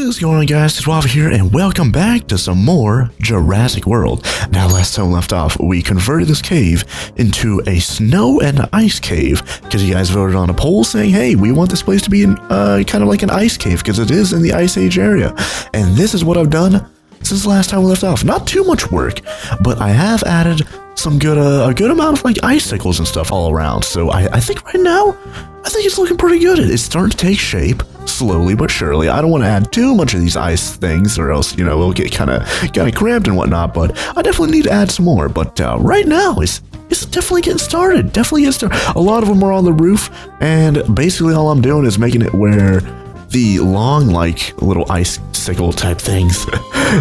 is going on, guys? It's Waffle here, and welcome back to some more Jurassic World. Now, last time we left off, we converted this cave into a snow and ice cave because you guys voted on a poll saying, hey, we want this place to be kind of like an ice cave because it is in the Ice Age area. And this is what I've done since the last time we left off. Not too much work, but I have added some a good amount of like icicles and stuff all around. So I think right now, I think it's looking pretty good. It's starting to take shape slowly but surely. I don't want to add too much of these ice things or else, it'll get kind of cramped and whatnot, but I definitely need to add some more. But right now, it's definitely getting started. A lot of them are on the roof, and basically all I'm doing is making it where the long, like, little icicle type things,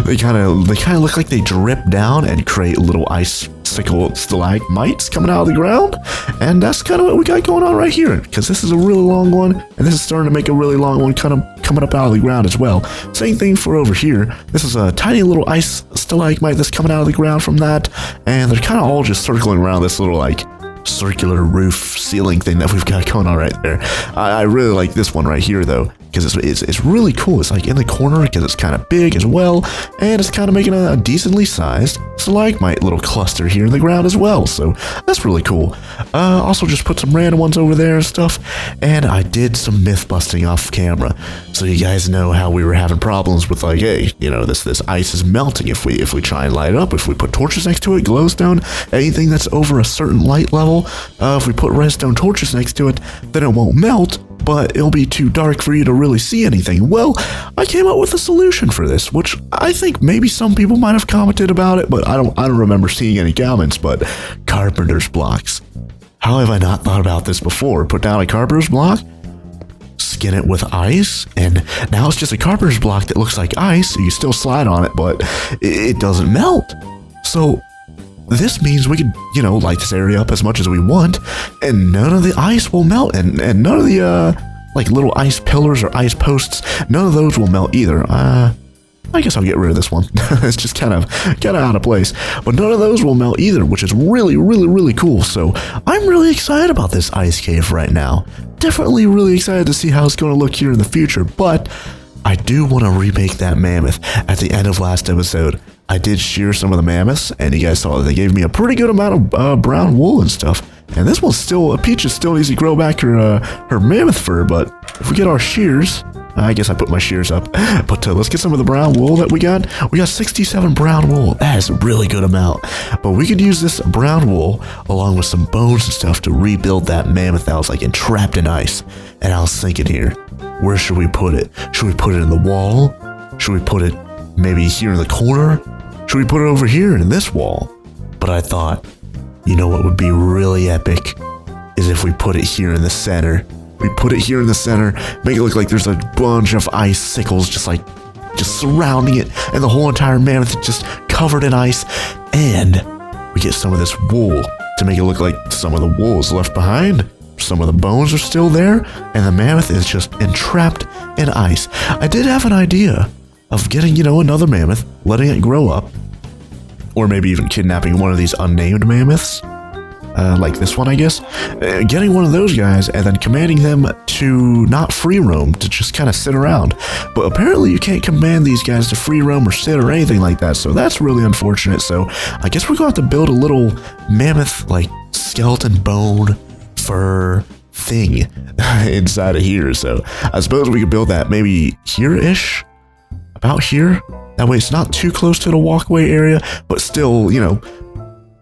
they kind of look like they drip down and create little icicle stalagmites coming out of the ground. And that's kind of what we got going on right here, because this is a really long one, and this is starting to make a really long one kind of coming up out of the ground as well. Same thing for over here. This is a tiny little ice stalagmite that's coming out of the ground from that, and they're kind of all just circling around this little, like, circular roof ceiling thing that we've got going on right there. I really like this one right here though, because it's really cool. It's like in the corner because it's kind of big as well, and it's kind of making a decently sized stalagmite little cluster here in the ground as well. So that's really cool. Also just put some random ones over there and stuff, and I did some myth busting off camera, so you guys know how we were having problems with, like, hey, this ice is melting if we try and light it up. If we put torches next to it, glowstone, anything that's over a certain light level, if we put redstone torches next to it, then it won't melt, but it'll be too dark for you to really see anything. Well, I came up with a solution for this, which I think maybe some people might have commented about it, but I don't remember seeing any comments. But carpenter's blocks. How have I not thought about this before? Put down a carpenter's block, skin it with ice, and now it's just a carpenter's block that looks like ice, so you still slide on it, but it doesn't melt. So this means we could, light this area up as much as we want, and none of the ice will melt, and none of the, like, little ice pillars or ice posts, none of those will melt either. I guess I'll get rid of this one. It's just kind of out of place. But none of those will melt either, which is really, really, really cool. So I'm really excited about this ice cave right now. Definitely really excited to see how it's going to look here in the future, but I do want to remake that mammoth. At the end of last episode, I did shear some of the mammoths, and you guys saw that they gave me a pretty good amount of brown wool and stuff. And this one's Peaches still needs to grow back her mammoth fur, but if we get our shears, I guess I put my shears up, but let's get some of the brown wool that we got. We got 67 brown wool. That is a really good amount. But we could use this brown wool along with some bones and stuff to rebuild that mammoth that was like entrapped in ice. And I was thinking here, where should we put it? Should we put it in the wall? Should we put it maybe here in the corner? Should we put it over here in this wall? But I thought, what would be really epic is if we put it here in the center. We put it here in the center, make it look like there's a bunch of icicles just surrounding it, and the whole entire mammoth is just covered in ice, and we get some of this wool to make it look like some of the wool is left behind, some of the bones are still there, and the mammoth is just entrapped in ice. I did have an idea of getting, another mammoth, letting it grow up, or maybe even kidnapping one of these unnamed mammoths, like this one, I guess, getting one of those guys and then commanding them to not free roam, to just kind of sit around. But apparently you can't command these guys to free roam or sit or anything like that, so that's really unfortunate. So I guess we're going to have to build a little mammoth, like, skeleton bone fur thing inside of here. So I suppose we could build that maybe here-ish, about here. That way it's not too close to the walkway area, but still,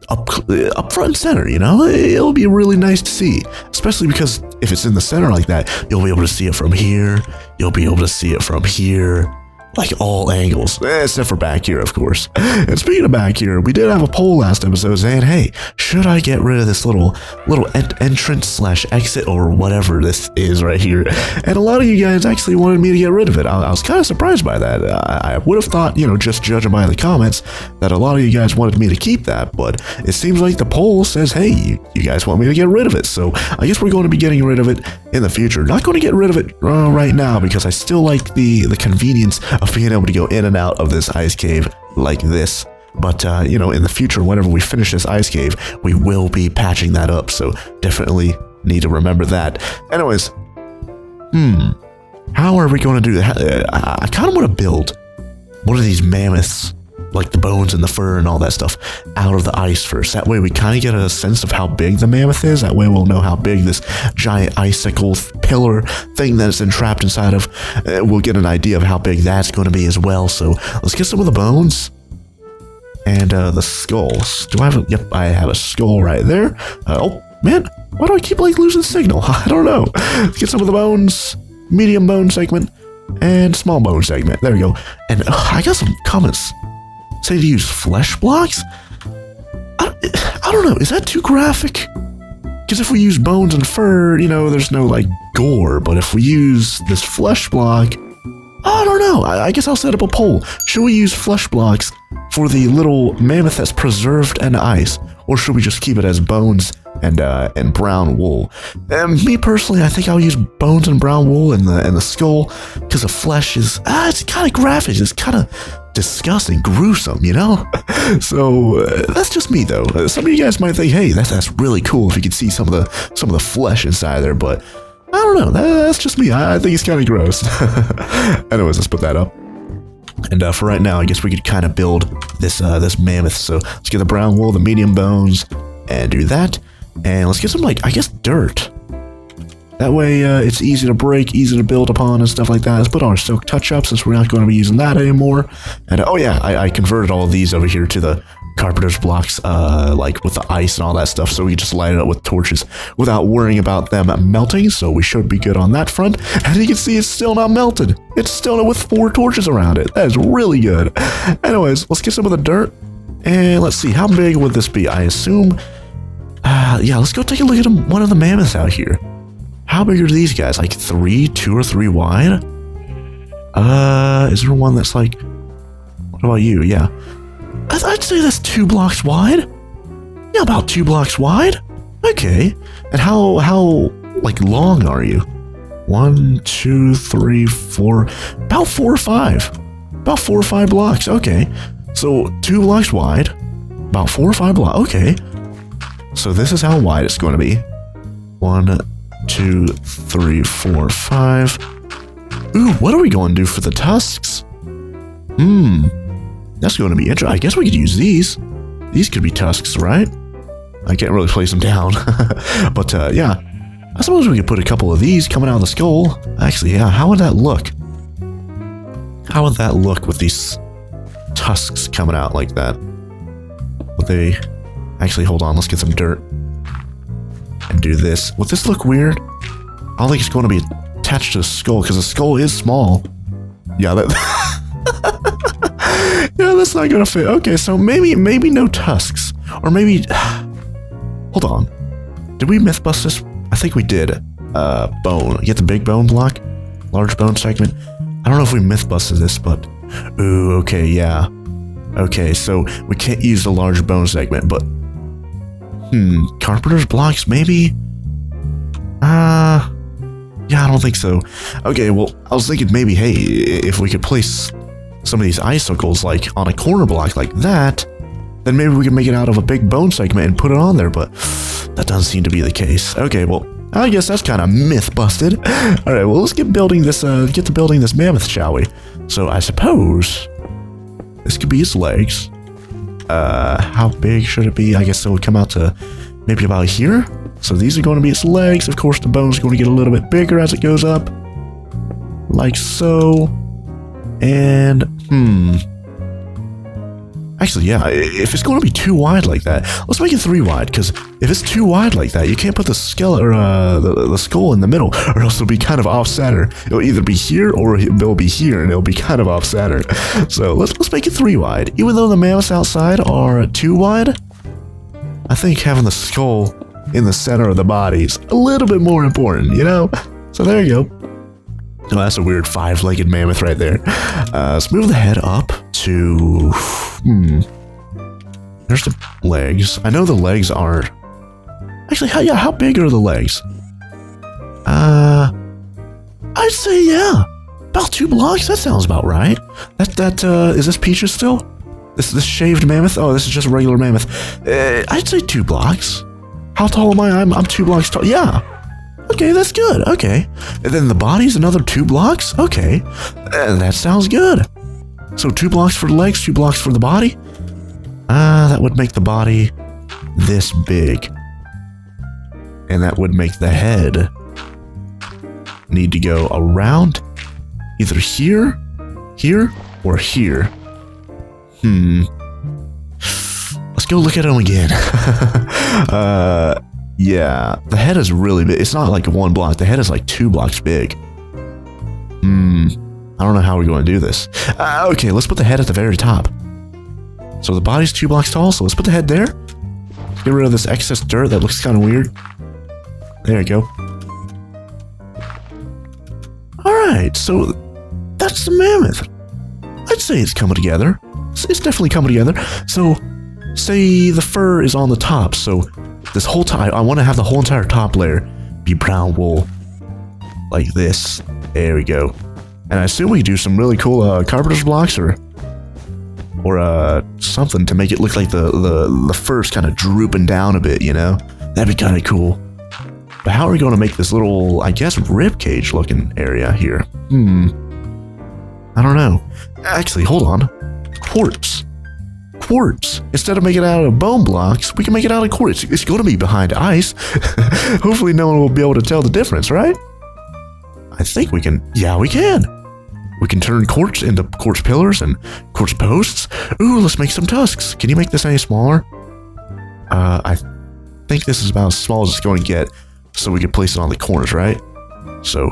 up front and center, it'll be really nice to see, especially because if it's in the center like that, you'll be able to see it from here, you'll be able to see it from here, like all angles, except for back here, of course. And speaking of back here, we did have a poll last episode saying, hey, should I get rid of this little entrance / exit or whatever this is right here? And a lot of you guys actually wanted me to get rid of it. I was kind of surprised by that. I would have thought, just judging by the comments, that a lot of you guys wanted me to keep that, but it seems like the poll says, hey, you guys want me to get rid of it. So I guess we're going to be getting rid of it in the future. Not going to get rid of it right now, because I still like the convenience of being able to go in and out of this ice cave like this. But, in the future, whenever we finish this ice cave, we will be patching that up. So definitely need to remember that. Anyways, How are we going to do that? I kind of want to build one of these mammoths, like the bones and the fur and all that stuff, out of the ice first. That way we kind of get a sense of how big the mammoth is. That way we'll know how big this giant icicle pillar thing that it's entrapped inside of. We'll get an idea of how big that's going to be as well. So let's get some of the bones and the skulls. Do I have a... Yep, I have a skull right there. Oh, man. Why do I keep like losing signal? I don't know. Let's get some of the bones. Medium bone segment and small bone segment. There we go. And I got some comments. Say to use flesh blocks? I don't know, is that too graphic? Because if we use bones and fur, you know, there's no like gore, but if we use this flesh block, I don't know, I guess I'll set up a poll. Should we use flesh blocks for the little mammoth that's preserved in ice, or should we just keep it as bones and brown wool? And me personally, I think I'll use bones and brown wool and the skull, because the flesh is, it's kind of graphic, it's kind of disgusting, gruesome, you know? So that's just me though. Some of you guys might think, hey, that's really cool if you could see some of the flesh inside there, but I don't know, that's just me. I think it's kind of gross. Anyways, let's put that up. And for right now, I guess we could kind of build this mammoth. So let's get the brown wool, the medium bones, and do that. And let's get some, like, I guess dirt. That way it's easy to break, easy to build upon and stuff like that. Let's put on our silk touch-up since we're not going to be using that anymore. And oh yeah, I converted all of these over here to the carpenter's blocks, like with the ice and all that stuff, so we can just light it up with torches without worrying about them melting. So we should be good on that front. And you can see it's still not melted. It's still with 4 torches around it. That is really good. Anyways, let's get some of the dirt. And let's see, how big would this be? I assume, yeah, let's go take a look at one of the mammoths out here. How big are these guys? Like 2 or 3 wide? Is there one that's like, what about you? Yeah. I'd say that's 2 blocks wide. Yeah, about 2 blocks wide. Okay. And how like long are you? 1, 2, 3, 4, about 4 or 5. About 4 or 5 blocks. Okay. So 2 blocks wide, about 4 or 5 blocks. Okay. So this is how wide it's going to be. 1, 2, 3, 4, 5. Ooh, what are we going to do for the tusks? That's going to be interesting. I guess we could use these. These could be tusks, right? I can't really place them down. But yeah, I suppose we could put a couple of these coming out of the skull. Actually, yeah, how would that look? How would that look with these tusks coming out like that? Would they... Actually, hold on, let's get some dirt. And do this. Would this look weird? I don't think it's going to be attached to the skull, because the skull is small. Yeah, that... yeah, that's not going to fit. Okay, so maybe no tusks. Or maybe... Hold on. Did we myth bust this? I think we did. Bone. Get the big bone block? Large bone segment? I don't know if we myth busted this, but... Ooh, okay, yeah. Okay, so we can't use the large bone segment, but... Carpenter's blocks, maybe? Yeah, I don't think so. Okay, well, I was thinking maybe, hey, if we could place some of these icicles, like, on a corner block like that, then maybe we could make it out of a big bone segment and put it on there, but that doesn't seem to be the case. Okay, well, I guess that's kind of myth busted. Alright, well, let's get building this, get to building this mammoth, shall we? So, I suppose this could be its legs. How big should it be? I guess it would come out to maybe about here. So these are going to be its legs. Of course, the bone's going to get a little bit bigger as it goes up. Like so. And, actually, yeah, if it's going to be too wide like that, let's make it 3 wide, because if it's too wide like that, you can't put the skeleton or the skull in the middle, or else it'll be kind of off center. It'll either be here or it'll be here, and it'll be kind of off center. So let's make it 3 wide. Even though the mammoths outside are 2 wide, I think having the skull in the center of the body is a little bit more important, you know? So there you go. Oh, that's a weird 5-legged mammoth right there. Let's move the head up to... There's the legs. I know the legs aren't... Actually, how big are the legs? I'd say, yeah. About 2 blocks? That sounds about right. Is this Peaches still? This shaved mammoth? Oh, this is just a regular mammoth. I'd say 2 blocks. How tall am I? I'm 2 blocks tall. Yeah. Okay, that's good. Okay. And then the body's another 2 blocks? Okay. That sounds good. So 2 blocks for the legs, 2 blocks for the body? That would make the body this big. And that would make the head need to go around either here, here, or here. Let's go look at them again. Yeah, the head is really big. It's not like 1 block. The head is like 2 blocks big. I don't know how we're going to do this. Okay, let's put the head at the very top. So the body's 2 blocks tall, so let's put the head there. Get rid of this excess dirt that looks kind of weird. There you go. Alright, so that's the mammoth. I'd say it's coming together. It's definitely coming together. So, say the fur is on the top, so this whole top, I want to have the whole entire top layer be brown wool. Like this. There we go. And I assume we do some really cool carpenter's blocks or something to make it look like the fur's kind of drooping down a bit, you know? That'd be kind of cool. But how are we going to make this little, I guess, rib cage looking area here? I don't know. Actually, hold on. Quartz. Quartz. Instead of making it out of bone blocks, we can make it out of quartz. It's going to be behind ice. Hopefully no one will be able to tell the difference, right? I think we can. Yeah, we can. We can turn quartz into quartz pillars and quartz posts. Ooh, let's make some tusks. Can you make this any smaller? I think this is about as small as it's going to get, so we can place it on the corners, right? So,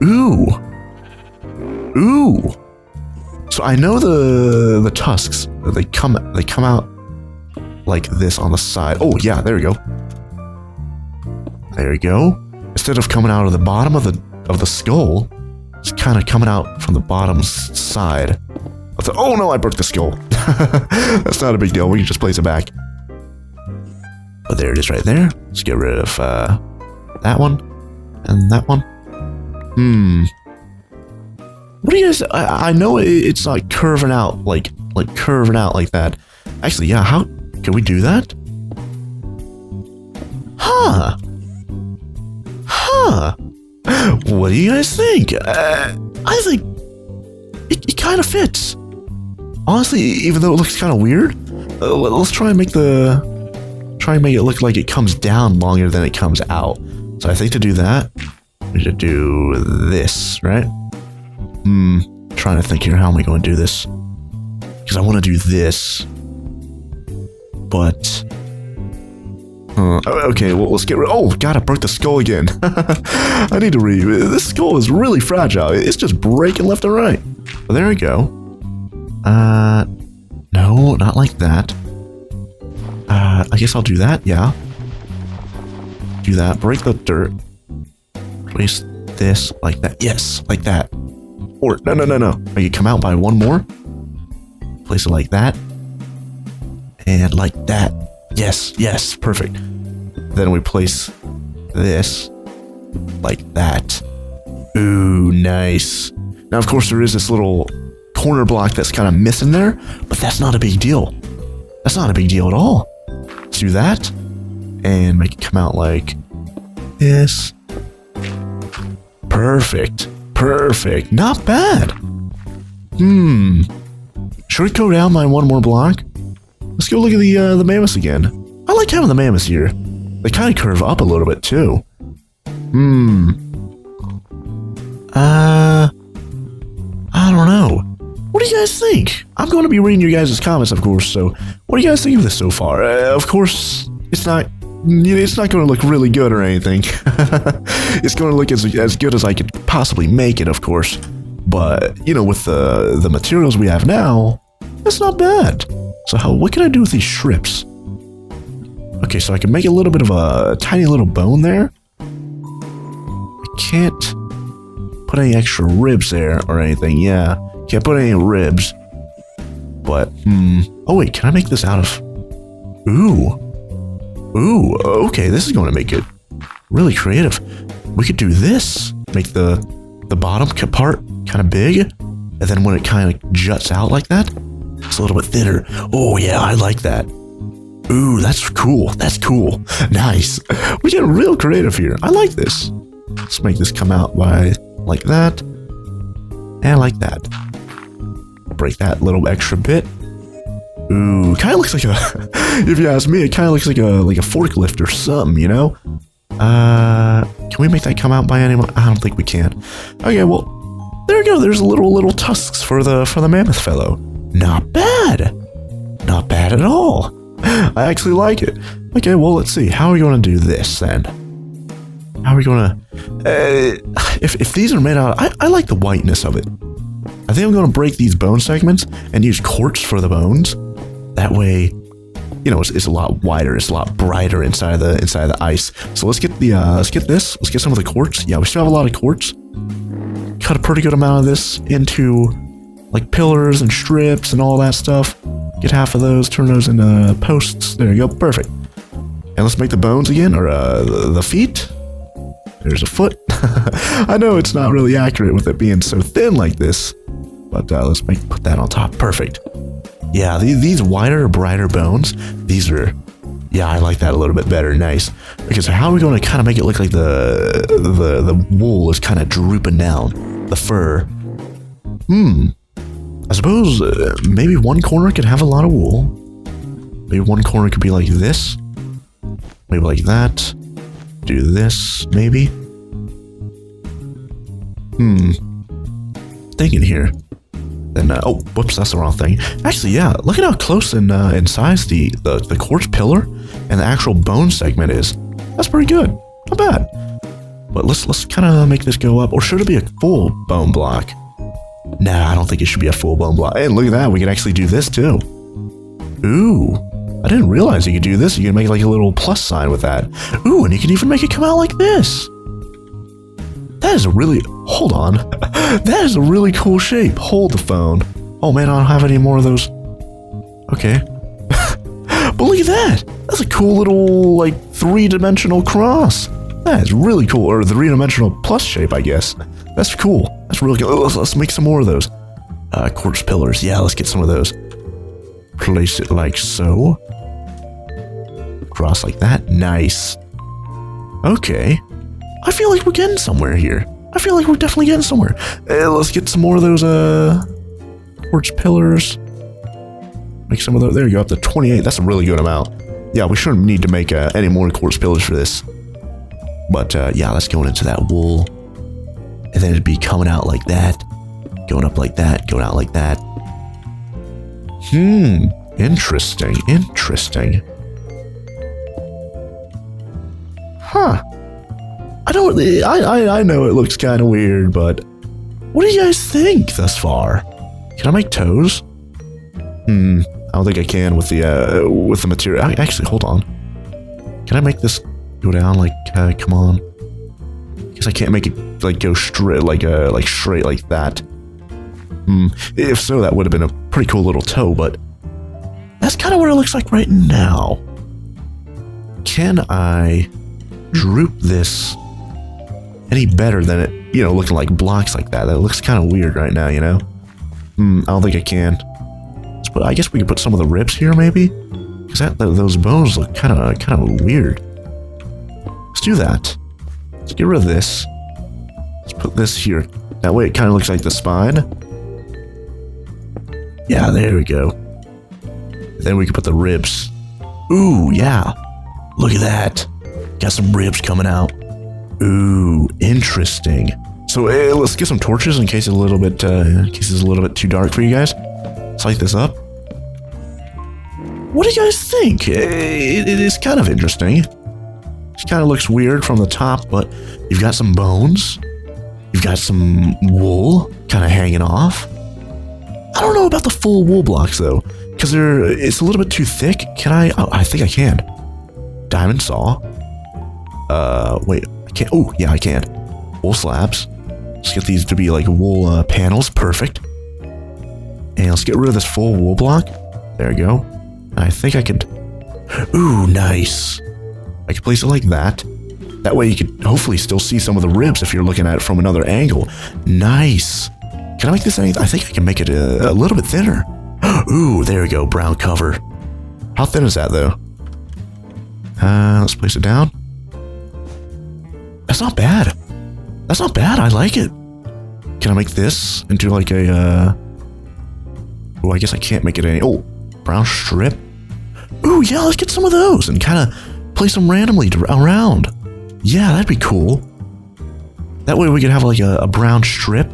ooh. So I know the tusks, they come out like this on the side. Oh yeah, there we go. There we go. Instead of coming out of the bottom of the skull, it's kind of coming out from the bottom side. Oh no, I broke the skull. That's not a big deal. We can just place it back. But there it is right there. Let's get rid of that one and that one. What do you guys? I know it's like curving out, like curving out like that. Actually, yeah. How can we do that? Huh. What do you guys think? I think it kind of fits. Honestly, even though it looks kind of weird, let's try and make it look like it comes down longer than it comes out. So I think to do that, we should do this, right? Trying to think here, how am I going to do this? Because I want to do this. But okay, well, let's get rid. Oh god, I broke the skull again. I need to this skull is really fragile. It's just breaking left and right. Well, there we go. No, not like that. I guess I'll do that, yeah. Do that, break the dirt. Place this like that. Yes, like that. Or, no. You come out by one more. Place it like that. And like that. Yes, perfect. Then we place this like that. Ooh, nice. Now, of course, there is this little corner block that's kind of missing there, but that's not a big deal. That's not a big deal at all. Let's do that and make it come out like this. Perfect. Not bad. Should we go down by one more block? Let's go look at the mammoths again. I like having the mammoths here. They kind of curve up a little bit too. I don't know. What do you guys think? I'm going to be reading your guys' comments, of course. So, what do you guys think of this so far? Of course, it's not going to look really good or anything. It's going to look as good as I could possibly make it, of course. But with the materials we have now, it's not bad. So what can I do with these shrimps? Okay, so I can make a little bit of a tiny little bone there. I can't put any extra ribs there or anything. Yeah, can't put any ribs. But oh wait, can I make this out of? Ooh, okay, this is going to make it really creative. We could do this. Make the bottom part kind of big, and then when it kind of juts out like that, it's a little bit thinner. Oh yeah, I like that. Ooh, that's cool. That's cool. Nice. We get real creative here. I like this. Let's make this come out by like that. And like that. Break that little extra bit. Ooh, kind of looks like a, if you ask me, it kind of looks like a forklift or something, you know? Can we make that come out by any? I don't think we can. Okay, well, there we go. There's little tusks for the mammoth fellow. Not bad. Not bad at all. I actually like it. Okay, well, let's see. How are we going to do this then? How are we going to... if these are made out... I like the whiteness of it. I think I'm going to break these bone segments and use quartz for the bones. That way, you know, it's a lot wider. It's a lot brighter inside the ice. So let's get let's get this. Let's get some of the quartz. Yeah, we still have a lot of quartz. Cut a pretty good amount of this into like pillars and strips and all that stuff. Get half of those, turn those into posts. There you go, perfect. And let's make the bones again, or the feet. There's a foot. I know it's not really accurate with it being so thin like this, but let's put that on top. Perfect. Yeah, these wider, brighter bones, these are, yeah, I like that a little bit better. Nice. Okay, so how are we going to kind of make it look like the wool is kind of drooping down, the fur? I suppose maybe one corner could have a lot of wool. Maybe one corner could be like this. Maybe like that. Do this, maybe. Thinking here. Then, oh, whoops, that's the wrong thing. Actually, yeah, look at how close in size the quartz pillar and the actual bone segment is. That's pretty good. Not bad. But let's kind of make this go up. Or should it be a full bone block? Nah, I don't think it should be a full bone block. Hey, look at that. We can actually do this too. Ooh, I didn't realize you could do this. You can make like a little plus sign with that. Ooh, and you can even make it come out like this. That is a really, hold on. That is a really cool shape. Hold the phone. Oh man, I don't have any more of those. Okay. But look at that. That's a cool little like 3-dimensional cross. That is really cool. Or the 3-dimensional plus shape, I guess. That's cool. That's really cool. Let's make some more of those. Quartz pillars. Yeah, let's get some of those. Place it like so. Cross like that. Nice. Okay. I feel like we're getting somewhere here. I feel like we're definitely getting somewhere. Let's get some more of those quartz pillars. Make some of those. There you go, up to 28. That's a really good amount. Yeah, we shouldn't need to make any more quartz pillars for this. But yeah, let's go into that wool. And then it'd be coming out like that. Going up like that. Going out like that. Interesting. Interesting. Huh. I know it looks kind of weird, but what do you guys think thus far? Can I make toes? I don't think I can with the material. Actually, hold on. Can I make this go down like come on? Guess I can't make it like go straight like straight like that. If so, that would have been a pretty cool little toe, but that's kind of what it looks like right now. Can I droop this any better than it, you know, looking like blocks like that? That looks kind of weird right now, you know? I don't think I can. But I guess we could put some of the ribs here, maybe? Because those bones look kind of weird. Let's do that. Let's get rid of this. Let's put this here. That way it kind of looks like the spine. Yeah, there we go. Then we can put the ribs. Ooh, yeah. Look at that. Got some ribs coming out. Ooh, interesting. So let's get some torches in case it's a little bit too dark for you guys. Let's light this up. What do you guys think? It is kind of interesting. It kind of looks weird from the top, but you've got some bones. You've got some wool kind of hanging off. I don't know about the full wool blocks though, because it's a little bit too thick. Can I? Oh, I think I can. Diamond saw. Wait, I can't. Oh, yeah, I can. Wool slabs. Let's get these to be like wool panels. Perfect. And let's get rid of this full wool block. There we go. I think I could... Ooh, nice. I could place it like that. That way you could hopefully still see some of the ribs if you're looking at it from another angle. Nice. Can I make this anything? I think I can make it a little bit thinner. Ooh, there we go. Brown cover. How thin is that, though? Let's place it down. That's not bad. That's not bad. I like it. Can I make this into like a, oh, I guess I can't make it any, oh, brown strip. Ooh, yeah, let's get some of those and kind of place them randomly around. Yeah, that'd be cool. That way we could have like a brown strip.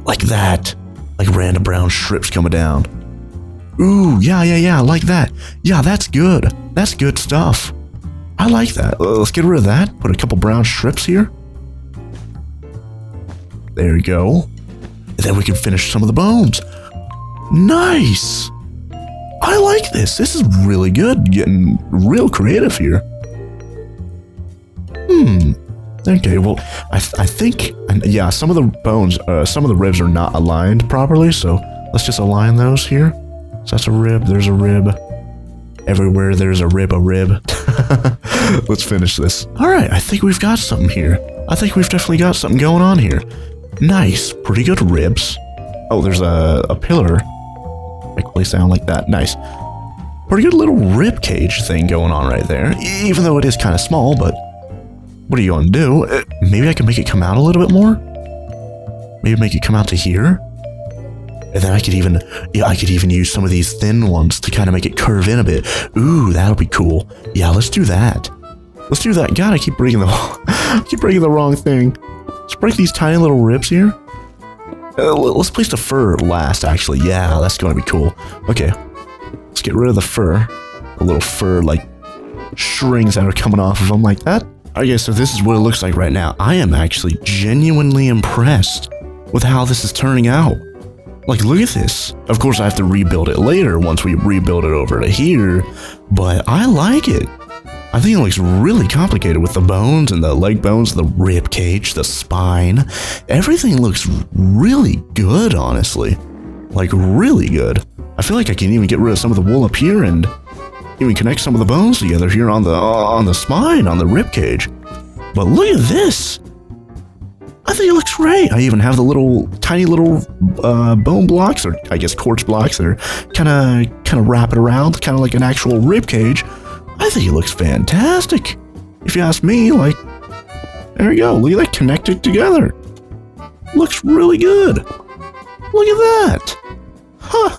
Like that. Like random brown strips coming down. Ooh, yeah, like that. Yeah, that's good. That's good stuff. I like that. Let's get rid of that. Put a couple brown strips here. There you go. And then we can finish some of the bones. Nice. I like this. This is really good. Getting real creative here. Okay, well, I think, yeah, some of the bones, some of the ribs are not aligned properly, so let's just align those here. So that's a rib, there's a rib. Everywhere there's a rib. Let's finish this. All right, I think we've got something here. I think we've definitely got something going on here. Nice, pretty good ribs. Oh, there's a pillar. I place down like that, nice. Pretty good little rib cage thing going on right there, even though it is kind of small, but what are you going to do? Maybe I can make it come out a little bit more? Maybe make it come out to here? And then I could even use some of these thin ones to kind of make it curve in a bit. Ooh, that'll be cool. Yeah, let's do that. Let's do that. God, I keep breaking the wrong thing. Let's break these tiny little ribs here. Let's place the fur last, actually. Yeah, that's going to be cool. Okay, let's get rid of the fur. The little fur, like, strings that are coming off of them like that. Okay, so this is what it looks like right now. I am actually genuinely impressed with how this is turning out. Like, look at this. Of course, I have to rebuild it later once we rebuild it over to here, but I like it. I think it looks really complicated with the bones and the leg bones, the rib cage, the spine. Everything looks really good, honestly. Like, really good. I feel like I can even get rid of some of the wool up here and even connect some of the bones together here on the spine, on the rib cage. But look at this. I think it looks great. I even have the tiny little bone blocks, or I guess quartz blocks that are kind of wrap it around, kind of like an actual rib cage. I think it looks fantastic. If you ask me, like, there you go. Look at that connected together. Looks really good. Look at that. Huh.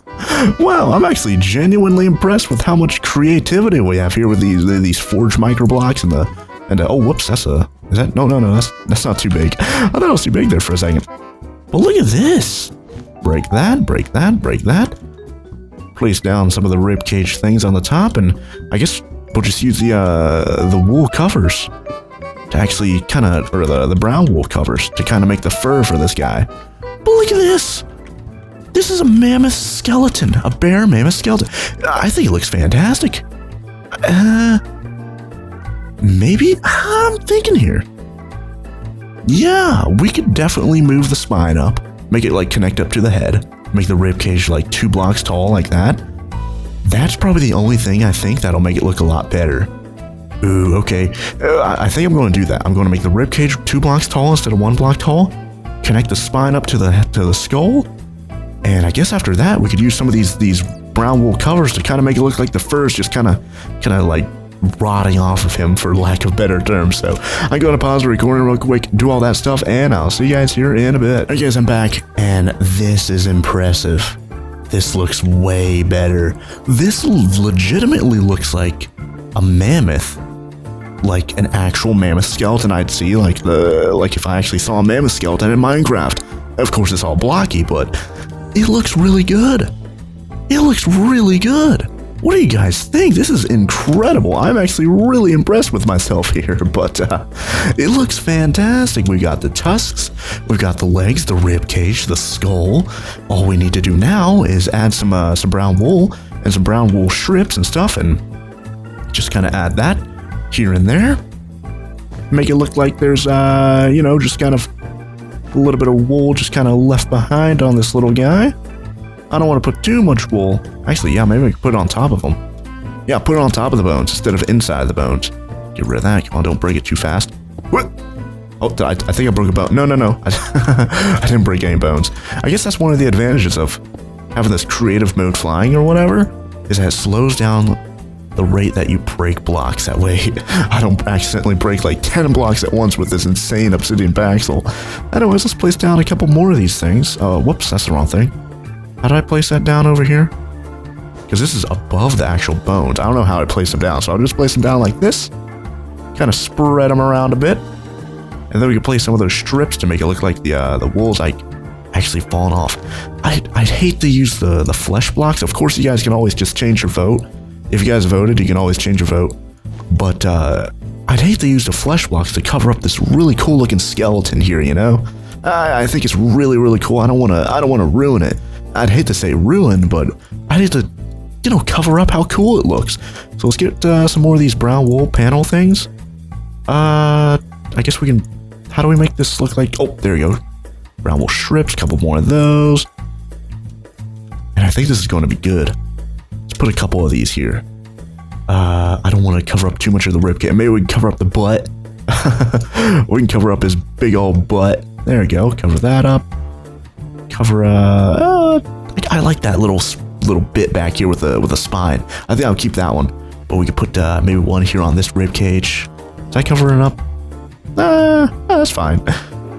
Wow, I'm actually genuinely impressed with how much creativity we have here with these forged micro blocks and oh, whoops, is that, no, that's not too big. I thought it was too big there for a second. But look at this. Break that. Place down some of the rib cage things on the top, and I guess we'll just use the wool covers to actually or the brown wool covers to kind of make the fur for this guy. But look at this. This is a mammoth skeleton, a bear mammoth skeleton. I think it looks fantastic. Maybe I'm thinking here. Yeah, we could definitely move the spine up, make it like connect up to the head, make the rib cage like 2 blocks tall like that. That's probably the only thing I think that'll make it look a lot better. Ooh, okay. I think I'm going to do that. I'm going to make the rib cage 2 blocks tall instead of 1 block tall. Connect the spine up to the skull. And I guess after that, we could use some of these brown wool covers to kind of make it look like the fur is just kind of like rotting off of him, for lack of better terms. So I'm going to pause the recording real quick, do all that stuff, and I'll see you guys here in a bit. Okay, guys, I'm back, and this is impressive. This looks way better. This legitimately looks like a mammoth. Like an actual mammoth skeleton I'd see, like if I actually saw a mammoth skeleton in Minecraft. Of course, it's all blocky, but it looks really good. It looks really good. What do you guys think? This is incredible. I'm actually really impressed with myself here, but it looks fantastic. We got the tusks, we've got the legs, the rib cage, the skull. All we need to do now is add some brown wool and some brown wool strips and stuff, and just kind of add that here and there. Make it look like there's, just kind of a little bit of wool just kind of left behind on this little guy. I don't want to put too much wool. Actually, yeah, maybe we can put it on top of them. Yeah, put it on top of the bones instead of inside the bones. Get rid of that. Come on, don't break it too fast. What? Oh, I think I broke a bone. No. I didn't break any bones. I guess that's one of the advantages of having this creative mode flying or whatever, is that it slows down the rate that you break blocks. That way I don't accidentally break like 10 blocks at once with this insane obsidian baxel. Anyways, let's place down a couple more of these things. Whoops, that's the wrong thing. How did I place that down over here? Because this is above the actual bones. I don't know how I place them down, so I'll just place them down like this. Kind of spread them around a bit. And then we can place some of those strips to make it look like the wool's like actually falling off. I'd hate to use the flesh blocks. Of course, you guys can always just change your vote. If you guys voted, you can always change your vote. But I'd hate to use the flesh blocks to cover up this really cool looking skeleton here, you know? I think it's really, really cool. I don't wanna ruin it. I'd hate to say ruin, but I'd hate to, you know, cover up how cool it looks. So let's get some more of these brown wool panel things. I guess we can, how do we make this look like, oh, there you go. Brown wool strips, a couple more of those. And I think this is going to be good. Let's put a couple of these here. I don't want to cover up too much of the ribcage. Maybe we can cover up the butt. We can cover up his big old butt. There we go. Cover that up. Cover, I like that little bit back here with a spine. I think I'll keep that one. But we could put maybe one here on this rib cage. Is that covering it up? That's fine.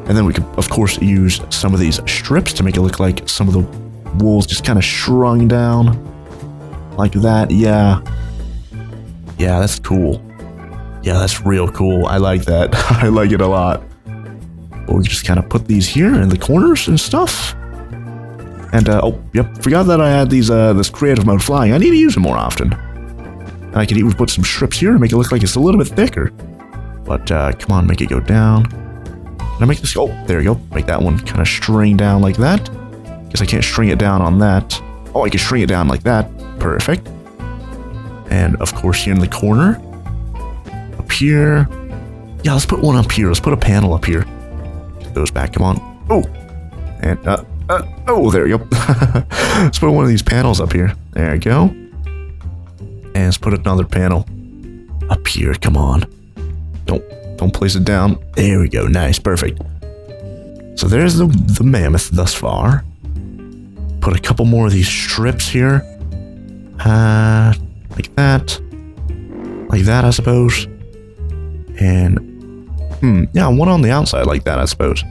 And then we could, of course, use some of these strips to make it look like some of the wool's just kind of shrunk down. Like that, yeah. Yeah, that's cool. Yeah, that's real cool. I like that. I like it a lot. But we just kind of put these here in the corners and stuff. And, oh, yep, forgot that I had these, this creative mode flying. I need to use them more often. And I could even put some strips here to make it look like it's a little bit thicker. But, come on, make it go down. Can I make this, oh, there you go. Make that one kind of string down like that. Guess I can't string it down on that. Oh, I can string it down like that. Perfect. And, of course, here in the corner. Up here. Yeah, let's put one up here. Let's put a panel up here. Get those back, come on. Oh! And, oh, there you go. Let's put one of these panels up here. There you go. And let's put another panel up here. Come on. Don't place it down. There we go. Nice. Perfect. So there's the mammoth thus far. Put a couple more of these strips here. Like that. Like that, I suppose. And, yeah, one on the outside like that, I suppose.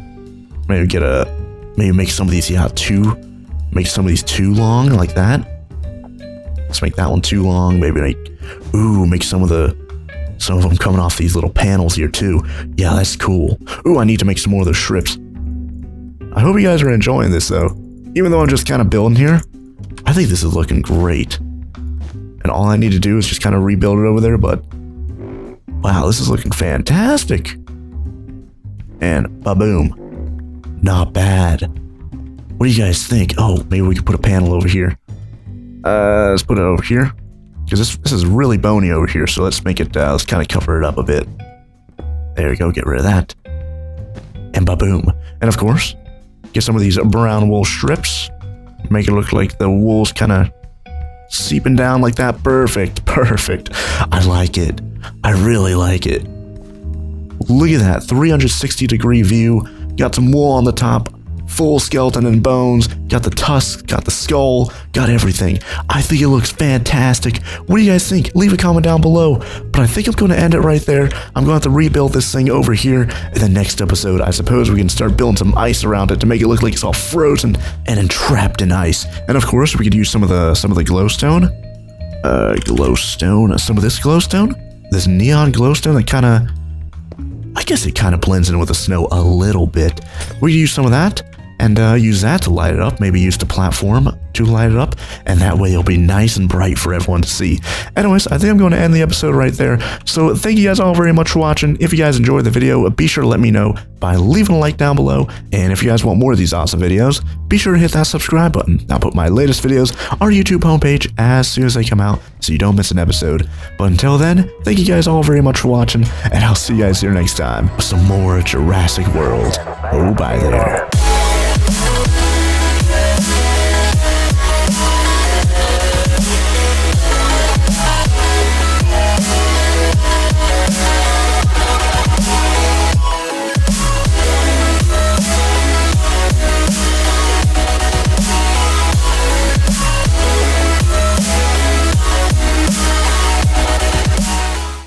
Maybe make some of these, yeah, make some of these too long, like that. Let's make that one too long. Maybe make some of them coming off these little panels here too. Yeah, that's cool. Ooh, I need to make some more of those strips. I hope you guys are enjoying this though. Even though I'm just kind of building here, I think this is looking great. And all I need to do is just kind of rebuild it over there, but wow, this is looking fantastic. And ba-boom. Not bad. What do you guys think? Oh, maybe we could put a panel over here. Let's put it over here. Because this is really bony over here, so let's make it, let's kind of cover it up a bit. There we go, get rid of that. And ba-boom. And of course, get some of these brown wool strips. Make it look like the wool's kind of seeping down like that. Perfect, perfect. I like it. I really like it. Look at that, 360-degree view. Got some wool on the top. Full skeleton and bones, got the tusks, got the skull, got everything. I think it looks fantastic. What do you guys think? Leave a comment down below. But I think I'm going to end it right there. I'm going to have to rebuild this thing over here. In the next episode, I suppose we can start building some ice around it to make it look like it's all frozen and entrapped in ice. And of course, we could use some of the glowstone. Some of this glowstone. This neon glowstone that kind of, I guess it kind of blends in with the snow a little bit. We could use some of that. And use that to light it up, maybe use the platform to light it up, and that way it'll be nice and bright for everyone to see. Anyways, I think I'm going to end the episode right there, so thank you guys all very much for watching. If you guys enjoyed the video, be sure to let me know by leaving a like down below, and if you guys want more of these awesome videos, be sure to hit that subscribe button. I'll put my latest videos on our YouTube homepage as soon as they come out, so you don't miss an episode. But until then, thank you guys all very much for watching, and I'll see you guys here next time with some more Jurassic World. Oh, bye there.